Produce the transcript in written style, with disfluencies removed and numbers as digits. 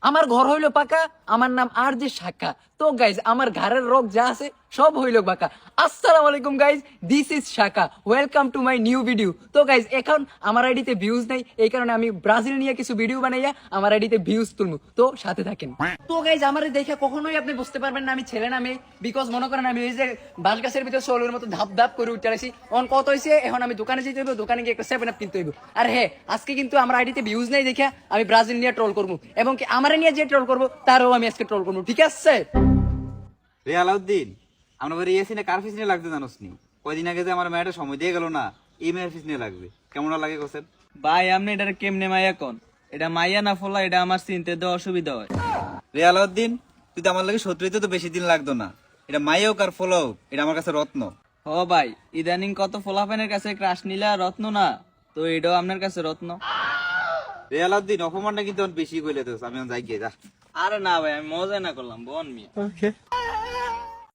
আমার ঘর হইলো পাকা, আমার নাম আর যে শাখা। তো গাইজ আমার ঘরের রোগ যা আছে সব হইলো বাঁকা। আসসালামু আলাইকুম গাইজ, দিস ইজ শাখা, welcome to my new video. তো গাইজ এখন আমার আইডিতে ভিউজ নাই, এই কারণে আমি ব্রাজিল নিয়ে কিছু ভিডিও বানাইয়া আমার আইডিতে ভিউজ তুলবো, তো সাথে থাকেন। তো গাইজ আমার দেখে কখনোই আপনি বুঝতে পারবেন না আমি ছেলে না মেয়ে, বিকজ মনে করেন আমি এই যে বাঁশ গাছের ভিতরে সোলের মতো ধাপ ধাপ করে উঠে আসি। অন কত হয়েছে, এখন আমি দোকানে যেতে হইব, দোকানে গিয়ে একটা 7 আপ কিনতে হইব। আর হ্যাঁ, আজকে কিন্তু আমার আইডিতে ভিউজ নাই দেখে আমি ব্রাজিল নিয়ে ট্রোল করবো, এবং কি আমার নিয়ে যে ট্রোল করবো তারও আমি আজকে ট্রোল করবো, ঠিক আছে? রে আলাউদ্দিন, আমরা বাড়ি এসি না কার ফিস নিয়ে লাগবে জানোস নি? কয়দিন আগে যে আমার মেয়েটা সময় দিয়ে গেল না, এই মেয়ের ফিস নিয়ে লাগবে। কেমন লাগে কোসেন? ভাই আপনি এটা কেমনে মাইয়া কোন? এটা মাইয়া না ফলা, এটা আমার চিনতে তো অসুবিধা হয়। রে আলাউদ্দিন, তুই তো আমার লাগে শত্রুতে তো বেশি দিন লাগতো না। এটা মাইয়া হোক আর ফোলা হোক, এটা আমার কাছে রত্ন। ও ভাই, ইদানিং কত ফোলাফানের কাছে ক্রাশ নিলা রত্ন না, তো এটাও আপনার কাছে রত্ন। রে আলাউদ্দিন, অপমানটা কিন্তু অনেক বেশি কইলে তো, আমি যাই গিয়ে যা। আরে না ভাই, আমি মজা না করলাম, বন মিয়া।